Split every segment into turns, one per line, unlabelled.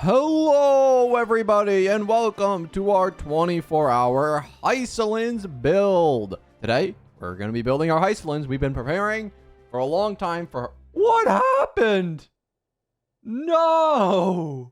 Hello everybody and welcome to our 24-hour Hysilens build. Today we're going to be building our Hysilens. We've been preparing for a long time for... What happened? No!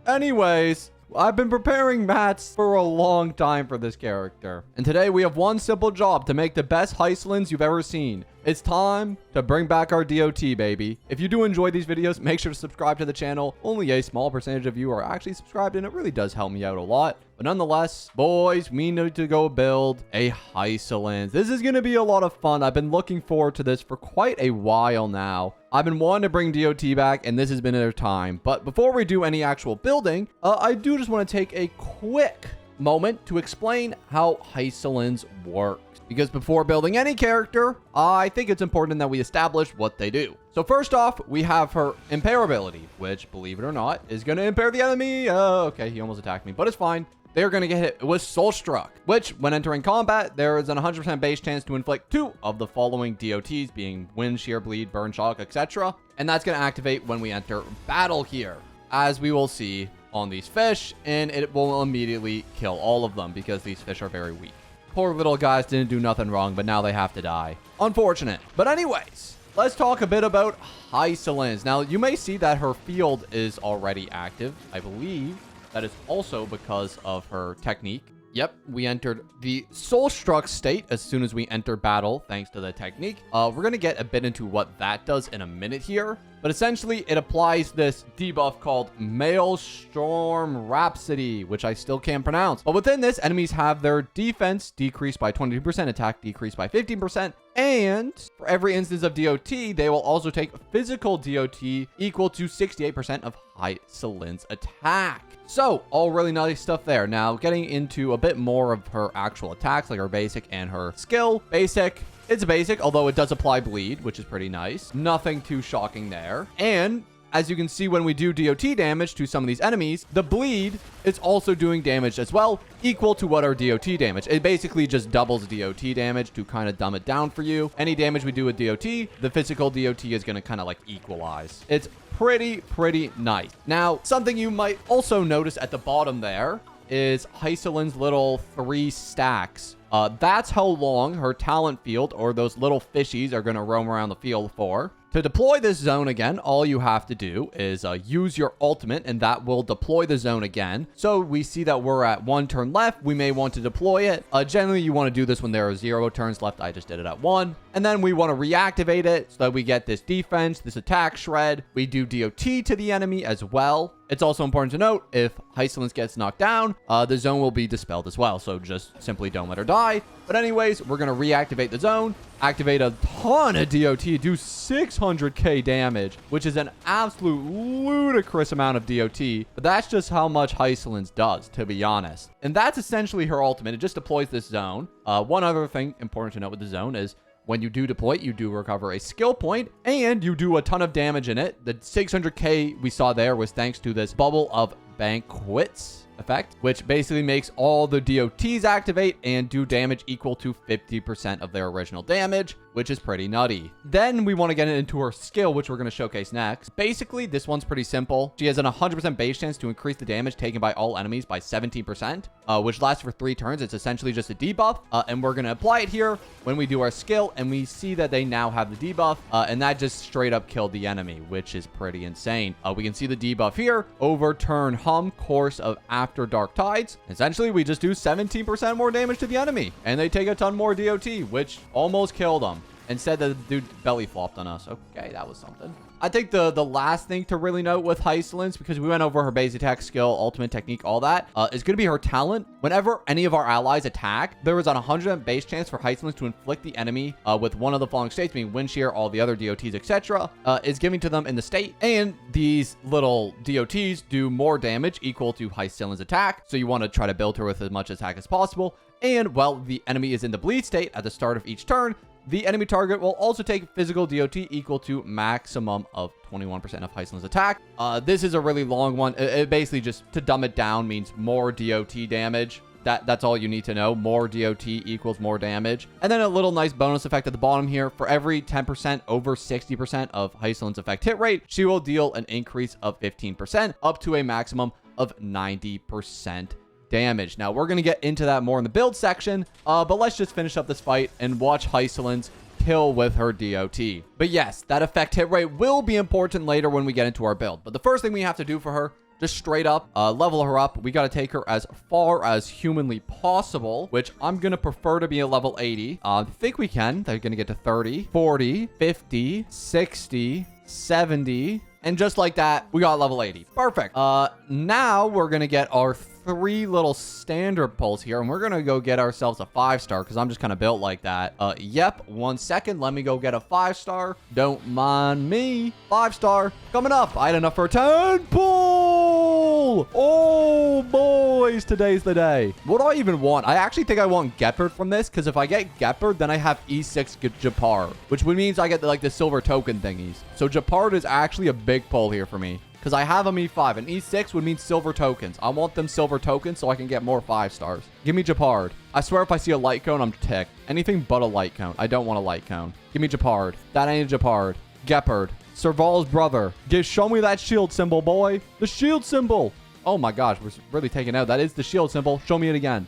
Anyways, I've been preparing mats for a long time for this character. And today we have one simple job to make the best Hysilens you've ever seen. It's time to bring back our DOT, baby. If you do enjoy these videos, make sure to subscribe to the channel. Only a small percentage of you are actually subscribed, and it really does help me out a lot. But nonetheless, boys, we need to go build a Hysilens. This is going to be a lot of fun. I've been looking forward to this for quite a while now. I've been wanting to bring DOT back, and this has been their time. But before we do any actual building, I do just want to take a quick moment to explain how Hysilens work. Because before building any character, I think it's important that we establish what they do. So first off, we have her impair ability, which, believe it or not, is going to impair the enemy. Okay, he almost attacked me, but it's fine. They're going to get hit with Soul Struck, which, when entering combat, there is an 100% base chance to inflict 2 of the following DOTs, being Wind, Shear, Bleed, Burn, Shock, etc. And that's going to activate when we enter battle here, as we will see on these fish, and it will immediately kill all of them because these fish are very weak. Poor little guys didn't do nothing wrong, but now they have to die. Unfortunate. But anyways, let's talk a bit about Hysilens. Now, you may see that her field is already active. I believe that is also because of her technique. Yep, we entered the Soul Struck state as soon as we enter battle, thanks to the technique. We're going to get a bit into what that does in a minute here. But essentially, it applies this debuff called Maelstrom Rhapsody, which I still can't pronounce. But within this, enemies have their defense decreased by 22%, attack decreased by 15%, and for every instance of DOT, they will also take physical DOT equal to 68% of Hysilens attack. So, all really nice stuff there. Now, getting into a bit more of her actual attacks, like her basic and her skill. Basic. It's basic, although it does apply bleed, which is pretty nice. Nothing too shocking there. And as you can see, when we do DOT damage to some of these enemies, the bleed is also doing damage as well, equal to what our DOT damage. It basically just doubles DOT damage to kind of dumb it down for you. Any damage we do with DOT, the physical DOT is going to kind of like equalize. It's pretty nice. Now, something you might also notice at the bottom there is Hysilens' little 3 stacks. That's how long her talent field, or those little fishies, are going to roam around the field for. To deploy this zone again, all you have to do is use your ultimate, and that will deploy the zone again. So we see that we're at 1 turn left. We may want to deploy it. Generally, you want to do this when there are 0 turns left. I just did it at 1. And then we want to reactivate it so that we get this defense, this attack shred. We do DOT to the enemy as well. It's also important to note, if Hysilens gets knocked down, the zone will be dispelled as well. So just simply don't let her die. But anyways, we're going to reactivate the zone, activate a ton of DOT, do 600k damage, which is an absolute ludicrous amount of DOT. But that's just how much Hysilens does, to be honest. And that's essentially her ultimate. It just deploys this zone. One other thing important to note with the zone is, when you do deploy it, you do recover a skill point, and you do a ton of damage in it. The 600k we saw there was thanks to this Bubble of Banquets effect, which basically makes all the DOTs activate and do damage equal to 50% of their original damage, which is pretty nutty. Then we want to get into her skill, which we're going to showcase next. Basically, this one's pretty simple. She has an 100% base chance to increase the damage taken by all enemies by 17%, which lasts for 3 turns. It's essentially just a debuff, and we're going to apply it here when we do our skill, and we see that they now have the debuff, and that just straight up killed the enemy, which is pretty insane. We can see the debuff here. Overturn Hum, Course of After Dark Tides. Essentially, we just do 17% more damage to the enemy, and they take a ton more DOT, which almost killed them. Instead, the dude belly flopped on us. Okay, that was something. I think the last thing to really note with Hysilens, because we went over her base attack, skill, ultimate technique, all that, is going to be her talent. Whenever any of our allies attack, there is a 100% base chance for Hysilens to inflict the enemy with one of the following states, being Wind Shear, all the other DOTs, etc., is giving to them in the state. And these little DOTs do more damage equal to Hysilens' attack. So you want to try to build her with as much attack as possible. And while the enemy is in the bleed state at the start of each turn, the enemy target will also take physical DOT equal to maximum of 21% of Hysilens' attack. This is a really long one. It basically, just to dumb it down, means more DOT damage That's all you need to know. More DOT equals more damage. And then a little nice bonus effect at the bottom here. For every 10% over 60% of Hysilens effect hit rate, she will deal an increase of 15% up to a maximum of 90% damage. Now, we're going to get into that more in the build section, but let's just finish up this fight and watch Hysilens kill with her DOT. But yes, that effect hit rate will be important later when we get into our build. But the first thing we have to do for her, just straight up level her up. We got to take her as far as humanly possible, which I'm going to prefer to be a level 80. I think we can. They're going to get to 30, 40, 50, 60, 70. And just like that, we got level 80. Perfect. Now we're going to get our 3 little standard pulls here, and we're going to go get ourselves a 5-star because I'm just kind of built like that. Yep. 1 second. Let me go get a 5-star. Don't mind me. 5-star coming up. I had enough for a 10 pull. Oh, boys. Today's the day. What do I even want? I actually think I want Gepard from this because if I get Gepard, then I have E6 Japar, which means I get like the silver token thingies. So Japar is actually a big pull here for me because I have them E5 and E6 would mean silver tokens. I want them silver tokens so I can get more 5-stars. Give me Japard. I swear if I see a light cone, I'm ticked. Anything but a light cone. I don't want a light cone. Give me Japard. That ain't a Japard. Gepard. Serval's brother. Show me that shield symbol, boy. The shield symbol. Oh my gosh, we're really taking out. That is the shield symbol. Show me it again.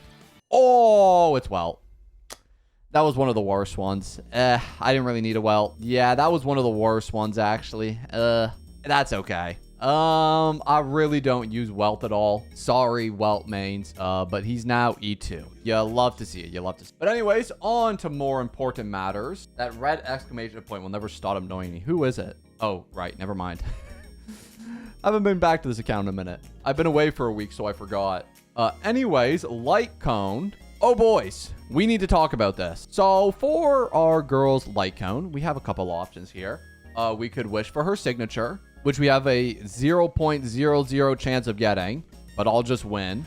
Oh, it's well. That was one of the worst ones. I didn't really need a welt. Yeah, that was one of the worst ones, actually. That's okay. I really don't use welt at all. Sorry, welt mains. But he's now E2. You love to see it. You love to see it. But anyways, on to more important matters. That red exclamation point will never stop annoying me. Who is it? Oh, right. Never mind. I haven't been back to this account in a minute. I've been away for a week, so I forgot. Anyways, Lightcone. Oh, boys. We need to talk about this. So for our girl's Lightcone, we have a couple options here. We could wish for her signature, which we have a 0.00 chance of getting, but I'll just win.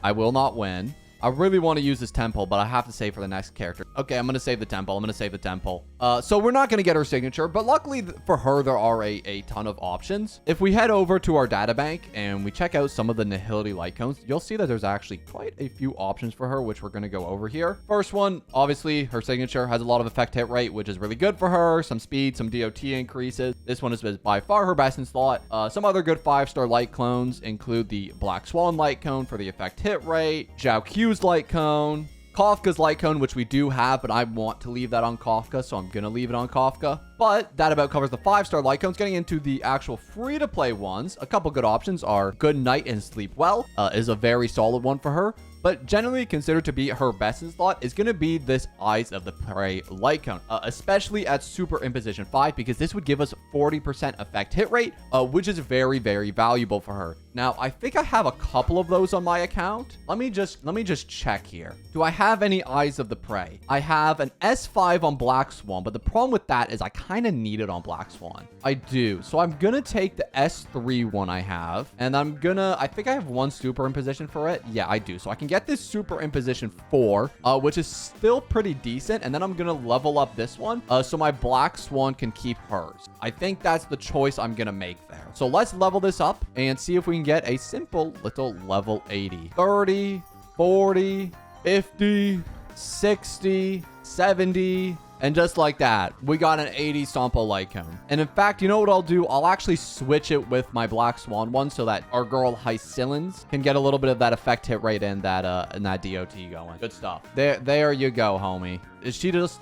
I will not win. I really want to use this temple, but I have to save for the next character. Okay, I'm going to save the temple. I'm going to save the temple. So we're not going to get her signature, but luckily for her, there are a ton of options. If we head over to our data bank and we check out some of the Nihility Lightcones, you'll see that there's actually quite a few options for her, which we're going to go over here. First one, obviously, her signature has a lot of effect hit rate, which is really good for her. Some speed, some DOT increases. This one is by far her best in slot. Some other good 5-star light clones include the Black Swan light cone for the effect hit rate, Zhao Q's light cone, Kafka's light cone, which we do have, but I want to leave that on Kafka, so I'm going to leave it on Kafka. But that about covers the 5-star light cones. Getting into the actual free-to-play ones, a couple good options are Good Night and Sleep Well is a very solid one for her. But generally considered to be her best in slot is going to be this Eyes of the Prey light cone, especially at Super Imposition 5, because this would give us 40% effect hit rate, which is very, very valuable for her. Now, I think I have a couple of those on my account. Let me just check here. Do I have any Eyes of the Prey? I have an S5 on Black Swan, but the problem with that is I kind of need it on Black Swan. I do. So I'm going to take the S3 one I have, and I think I have one Super Imposition for it. Yeah, I do. So I can get this Super Imposition 4, which is still pretty decent, and then I'm gonna level up this one so my Black Swan can keep hers. I think that's the choice I'm gonna make there. So let's level this up and see if we can get a simple little level 80. 30, 40, 50, 60, 70, and just like that, we got an 80 Sampo light cone. And in fact, you know what I'll do? I'll actually switch it with my Black Swan one so that our girl Hysilens can get a little bit of that effect hit rate in that DOT going. Good stuff. There you go, homie.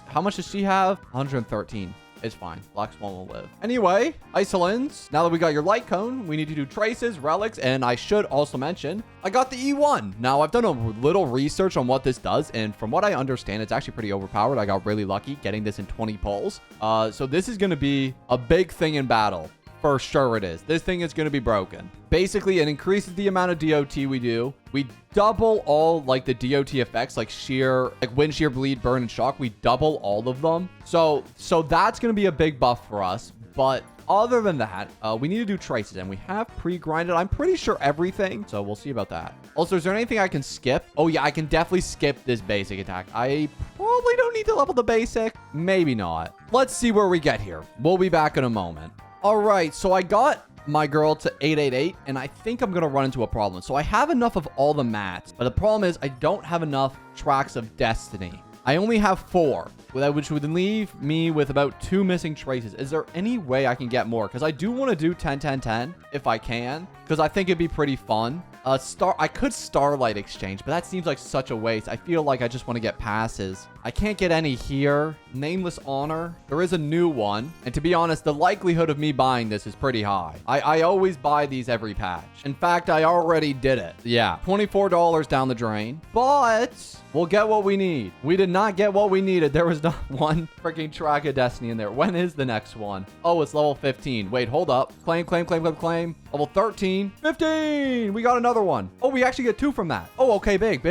How much does she have? 113. It's fine. Black Swan will live. Anyway, Hysilens, now that we got your light cone, we need to do traces, relics, and I should also mention, I got the E1. Now, I've done a little research on what this does, and from what I understand, it's actually pretty overpowered. I got really lucky getting this in 20 pulls. So this is going to be a big thing in battle. For sure it is. This thing is going to be broken. Basically, it increases the amount of DOT we do. We double all like the DOT effects, like sheer, like wind, shear, bleed, burn, and shock. We double all of them. So that's going to be a big buff for us. But other than that, we need to do traces, and we have pre-grinded, I'm pretty sure, everything. So we'll see about that. Also, is there anything I can skip? Oh yeah, I can definitely skip this basic attack. I probably don't need to level the basic. Maybe not. Let's see where we get here. We'll be back in a moment. All right, so I got my girl to 888, and I think I'm going to run into a problem. So I have enough of all the mats, but the problem is I don't have enough tracks of destiny. I only have 4, which would leave me with about 2 missing traces. Is there any way I can get more? Because I do want to do 10, 10, 10 if I can, because I think it'd be pretty fun. I could Starlight exchange, but that seems like such a waste. I feel like I just want to get passes. I can't get any here. Nameless Honor. There is a new one. And to be honest, the likelihood of me buying this is pretty high. I always buy these every patch. In fact, I already did it. Yeah, $24 down the drain. But we'll get what we need. We did not get what we needed. There was not one freaking track of destiny in there. When is the next one? Oh, it's level 15. Wait, hold up. Claim, claim, claim, claim, claim. Level 13. 15. We got another one. Oh, we actually get 2 from that. Oh, okay. Big.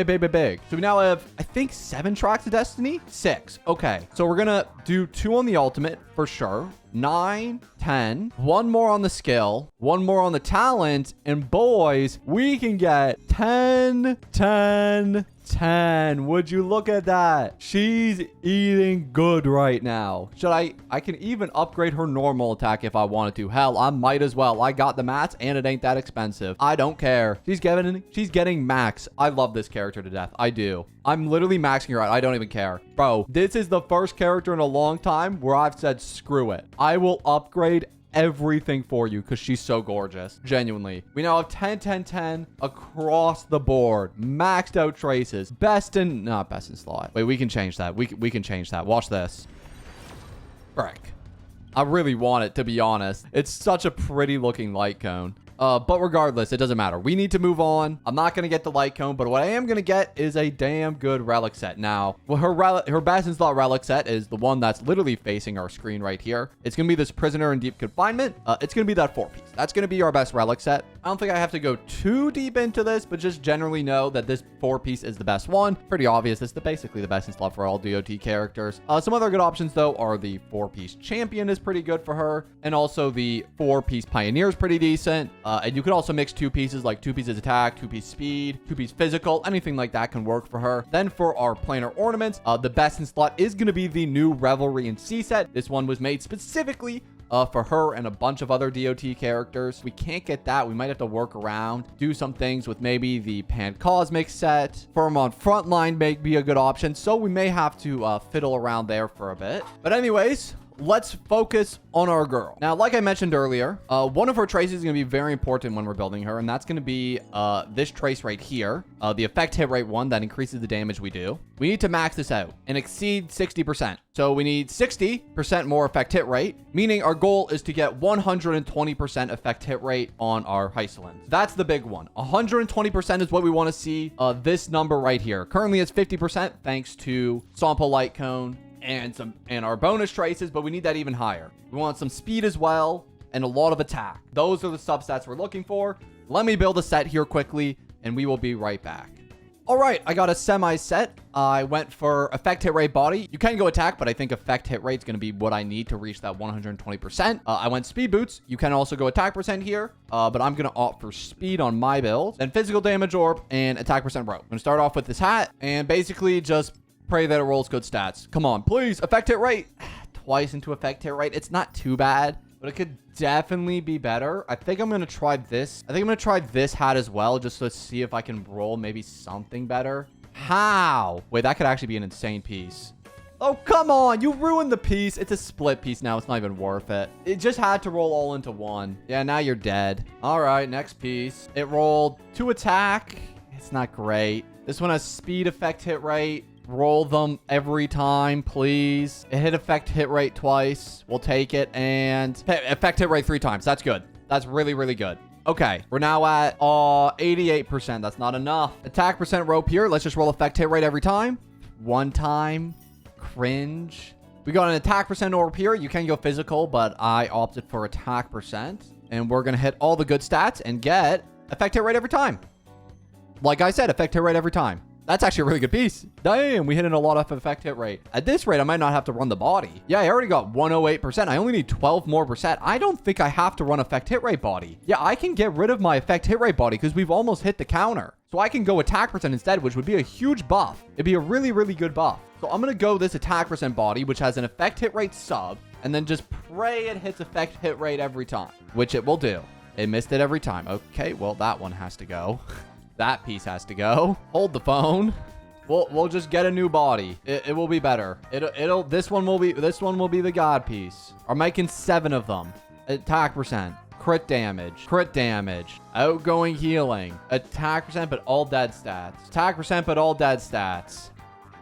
So we now have, I think, 7 tracks of destiny? 6. Okay. So we're going to do 2 on the ultimate for sure. 9, 10, 1 more on the skill, 1 more on the talent, and boys, we can get 10, 10, 10. Would you look at that? She's eating good right now. I can even upgrade her normal attack if I wanted to. Hell, I might as well. I got the mats and it ain't that expensive. I don't care. She's getting max. I love this character to death. I do. I'm literally maxing her out. I don't even care. Bro, this is the first character in a long time where I've said, screw it. I will upgrade everything for you because she's so gorgeous. Genuinely. We now have 10, 10, 10 across the board. Maxed out traces. Not best in slot. Wait, we can change that. We can change that. Watch this. Frick. I really want it, to be honest. It's such a pretty looking light cone. But regardless, it doesn't matter. We need to move on. I'm not going to get the light cone, but what I am going to get is a damn good relic set. Now, well, her best in slot relic set is the one that's literally facing our screen right here. It's going to be this prisoner in deep confinement. It's going to be that 4-piece. That's going to be our best relic set. I don't think I have to go too deep into this, but just generally know that this 4-piece is the best one. Pretty obvious. It's basically the best in slot for all DOT characters. Some other good options, though, are the 4-piece champion is pretty good for her. And also the 4-piece pioneer is pretty decent. And you could also mix 2 pieces, like 2 pieces attack, 2-piece speed, 2-piece physical, anything like that can work for her. Then for our planar ornaments, the best in slot is going to be the new Revelry and C set. This one was made specifically for her and a bunch of other DOT characters. We can't get that. We might have to work around, do some things with maybe the Pan Cosmic set. Firm on Frontline may be a good option, so we may have to fiddle around there for a bit. But anyways, let's focus on our girl. Now, like I mentioned earlier, one of her traces is going to be very important when we're building her, and that's going to be this trace right here, the effect hit rate one that increases the damage we do. We need to max this out and exceed 60%. So we need 60% more effect hit rate, meaning our goal is to get 120% effect hit rate on our Hysilens. That's the big one. 120% is what we want to see. This number right here. Currently it's 50% thanks to Sample Lightcone and our bonus traces, but we need that even higher. We want some speed as well and a lot of attack. Those are the substats we're looking for. Let me build a set here quickly and we will be right back. All right, I got a semi set. I went for effect hit rate body. You can go attack, but I think effect hit rate is going to be what I need to reach that 120%. I went speed boots. You can also go attack percent here, but I'm going to opt for speed on my build. Then physical damage orb and attack percent rope. I'm going to start off with this hat and basically just pray that it rolls good stats. Come on, please. Effect hit rate. Twice into effect hit rate. It's not too bad, but it could definitely be better. I think I'm going to try this. I think I'm going to try this hat as well, just to see if I can roll maybe something better. How? Wait, that could actually be an insane piece. Oh, come on. You ruined the piece. It's a split piece now. It's not even worth it. It just had to roll all into one. Yeah, now you're dead. All right, next piece. It rolled 2 attack. It's not great. This one has speed effect hit rate. Roll them every time, please. It hit effect hit rate twice. We'll take it. And effect hit rate 3 times. That's good. That's really, really good. Okay, we're now at 88%. That's not enough. Attack percent rope here. Let's just roll effect hit rate every time. 1 time. Cringe. We got an attack percent orb here. You can go physical, but I opted for attack percent. And we're going to hit all the good stats and get effect hit rate every time. Like I said, effect hit rate every time. That's actually a really good piece. Damn, we hit in a lot of effect hit rate. At this rate, I might not have to run the body. Yeah, I already got 108%. I only need 12 more percent. I don't think I have to run effect hit rate body. Yeah, I can get rid of my effect hit rate body because we've almost hit the counter. So I can go attack percent instead, which would be a huge buff. It'd be a really, really good buff. So I'm going to go this attack percent body, which has an effect hit rate sub, and then just pray it hits effect hit rate every time, which it will do. It missed it every time. Okay, well, that one has to go. That piece has to go. Hold the phone. We'll just get a new body. It will be better. This one will be the god piece. I'm making 7 of them. Attack percent. Crit damage, outgoing healing, attack percent, but all dead stats, attack percent, but all dead stats,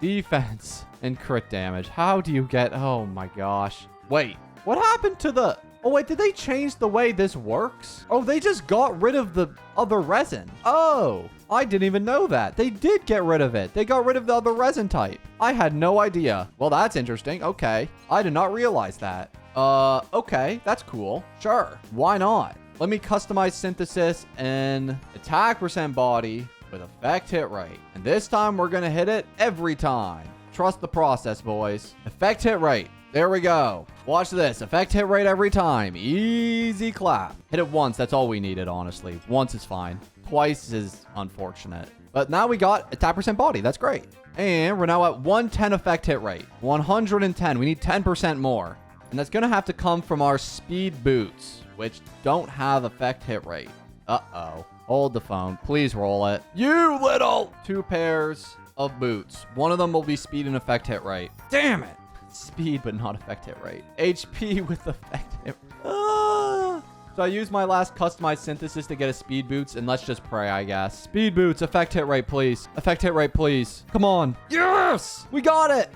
defense, and crit damage. How do you get, oh my gosh. Wait, what happened to the, oh wait, did they change the way this works? Oh, they just got rid of the other resin. Oh, I didn't even know that. They did get rid of it. They got rid of the other resin type. I had no idea. Well, that's interesting. Okay. I did not realize that. Okay, that's cool. Sure, why not? Let me customize synthesis and attack percent body with effect hit rate. And this time we're gonna hit it every time. Trust the process, boys. Effect hit rate. There we go. Watch this. Effect hit rate every time. Easy clap. Hit it once. That's all we needed, honestly. Once is fine. Twice is unfortunate. But now we got attack percent body. That's great. And we're now at 110 effect hit rate. 110. We need 10% more. And that's going to have to come from our speed boots, which don't have effect hit rate. Uh-oh. Hold the phone. Please roll it. You little 2 pairs of boots. One of them will be speed and effect hit rate. Damn it. Speed, but not effect hit rate. HP with effect hit rate. So I used my last customized synthesis to get a speed boots, and let's just pray, I guess. Speed boots, effect hit rate, please. Effect hit rate, please. Come on. Yes! We got it!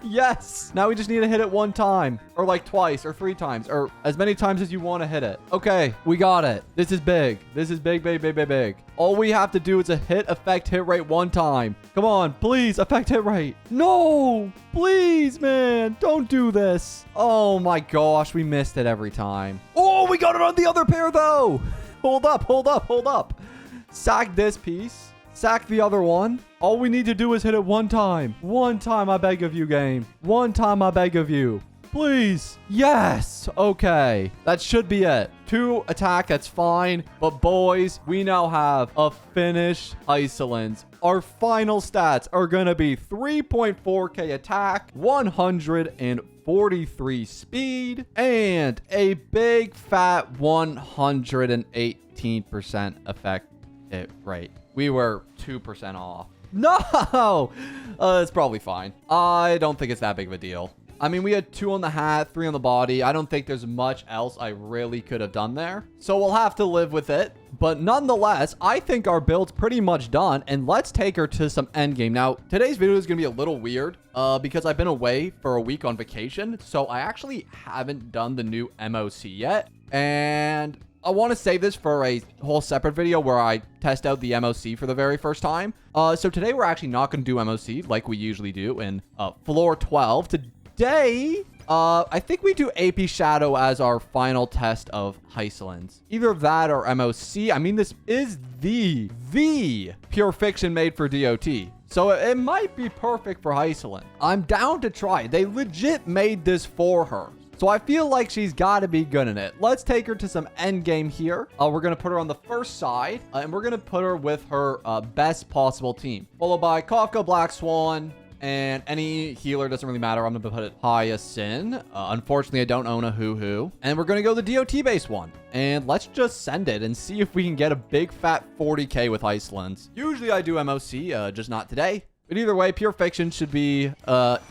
Yes. Now we just need to hit it 1 time, or like twice, or 3 times, or as many times as you want to hit it. Okay, we got it. This is big. This is big, big, big, big, big. All we have to do is a hit effect hit rate 1 time. Come on, please, effect hit rate. No, please, man, don't do this. Oh my gosh, we missed it every time. Oh, we got it on the other pair though. Hold up, hold up, hold up. Sack this piece. Sack the other one. All we need to do is hit it 1 time. 1 time, I beg of you, game. 1 time, I beg of you. Please. Yes. Okay. That should be it. 2 attack, that's fine. But boys, we now have a finished Hysilens. Our final stats are going to be 3.4k attack, 143 speed, and a big fat 118% effect hit rate. We were 2% off. No! It's probably fine. I don't think it's that big of a deal. I mean, we had 2 on the hat, 3 on the body. I don't think there's much else I really could have done there. So we'll have to live with it. But nonetheless, I think our build's pretty much done. And let's take her to some endgame. Now, today's video is going to be a little weird because I've been away for a week on vacation. So I actually haven't done the new MOC yet. And I want to save this for a whole separate video where I test out the MOC for the very first time. So today we're actually not going to do MOC like we usually do in floor 12. Today, I think we do AP Shadow as our final test of Hysilens. Either that or MOC. I mean, this is the pure fiction made for DOT. So it might be perfect for Hysilens. I'm down to try it. They legit made this for her. So I feel like she's got to be good in it. Let's take her to some endgame here. We're going to put her on the first side, and we're going to put her with her best possible team. Followed by Kafka, Black Swan, and any healer. Doesn't really matter. I'm going to put it Hyacinth. Unfortunately, I don't own a Hoo-Hoo. And we're going to go the DOT-based one. And let's just send it and see if we can get a big fat 40k with Hysilens. Usually I do MOC, just not today. But either way, Pure Fiction should be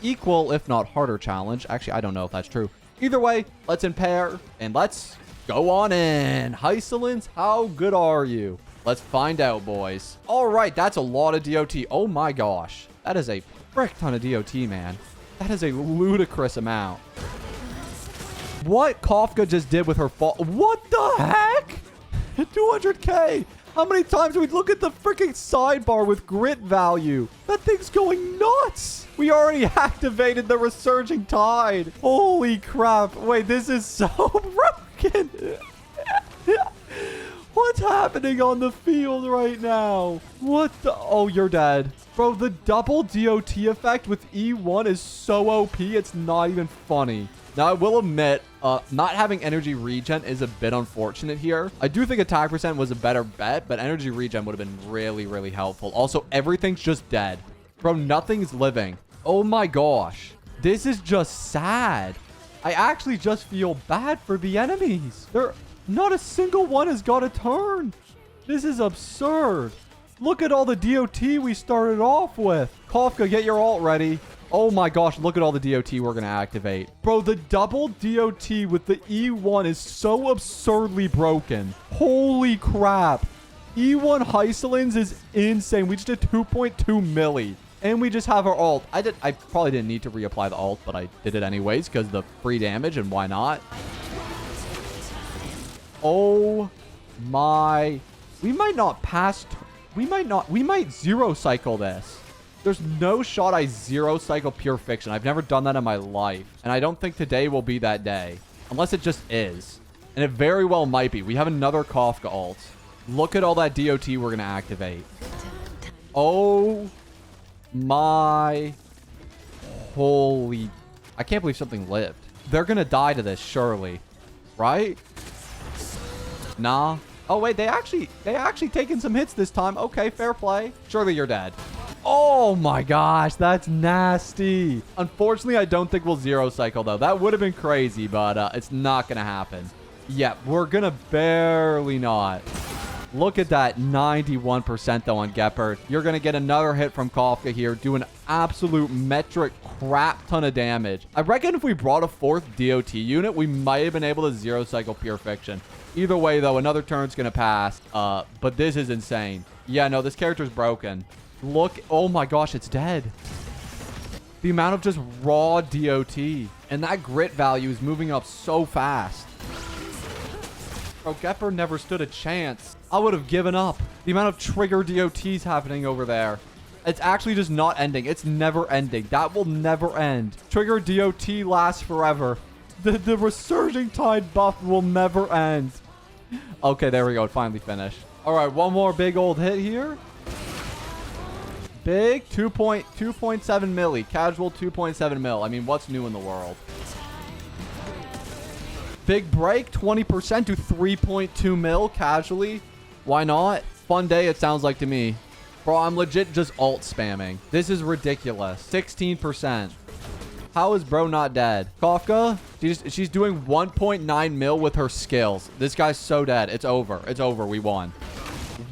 equal, if not harder challenge. Actually, I don't know if that's true. Either way, let's impair and let's go on in. Hysilens, how good are you? Let's find out, boys. All right, that's a lot of DOT. Oh my gosh. That is a frick ton of DOT, man. That is a ludicrous amount. What Kafka just did with her fall. What the heck? 200k. How many times do we look at the freaking sidebar with grit value? That thing's going nuts. We already activated the Resurging Tide. Holy crap. Wait, this is so broken. What's happening on the field right now? What the? Oh, you're dead. Bro, the double DOT effect with E1 is so OP, it's not even funny. Now, I will admit, not having energy regen is a bit unfortunate here. I do think attack percent was a better bet, but energy regen would have been really, really helpful. Also, everything's just dead. Bro, nothing's living. Oh my gosh. This is just sad. I actually just feel bad for the enemies. Not a single one has got a turn. This is absurd. Look at all the DOT we started off with. Kafka, get your ult ready. Oh my gosh, look at all the DOT we're going to activate. Bro, the double DOT with the E1 is so absurdly broken. Holy crap. E1 Hysilens is insane. We just did 2.2 milli. And we just have our ult. I probably didn't need to reapply the ult, but I did it anyways because the free damage, and why not? Oh my. We might not pass. We might zero cycle this. There's no shot I zero cycle Pure Fiction. I've never done that in my life. And I don't think today will be that day. Unless it just is. And it very well might be. We have another Kafka ult. Look at all that DOT we're going to activate. Oh my. Holy. I can't believe something lived. They're going to die to this, surely. Right? Nah. Oh, wait. They actually taken some hits this time. Okay, fair play. Surely you're dead. Oh my gosh, that's nasty. Unfortunately, I don't think we'll zero cycle, though. That would have been crazy, but it's not going to happen. Yeah, we're going to barely not. Look at that 91% though on Gepard. You're going to get another hit from Kafka here. Do an absolute metric crap ton of damage. I reckon if we brought a fourth DOT unit, we might have been able to zero cycle Pure Fiction. Either way, though, another turn's going to pass. But this is insane. Yeah, no, this character's broken. Look. Oh my gosh, it's dead. The amount of just raw DOT. And that grit value is moving up so fast. Bro, Gepard never stood a chance. I would have given up. The amount of trigger DOTs happening over there. It's actually just not ending. It's never ending. That will never end. Trigger DOT lasts forever. The Resurging Tide buff will never end. Okay, there we go. It finally finished. All right, one more big old hit here. Big 2.7 milli. Casual 2.7 mil. I mean, what's new in the world? Big break, 20% to 3.2 mil casually. Why not? Fun day, it sounds like to me. Bro, I'm legit just alt spamming. This is ridiculous. 16%. How is bro not dead? Kafka, she's doing 1.9 mil with her skills. This guy's so dead. It's over. It's over. We won.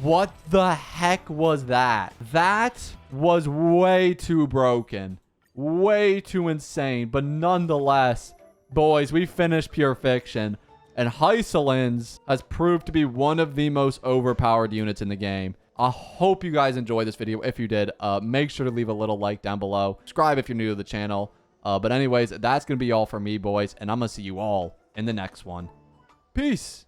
What the heck was that? That was way too broken. Way too insane. But nonetheless, boys, we finished Pure Fiction. And Hysilens has proved to be one of the most overpowered units in the game. I hope you guys enjoyed this video. If you did, make sure to leave a little like down below. Subscribe if you're new to the channel. But anyways, that's going to be all for me, boys. And I'm going to see you all in the next one. Peace.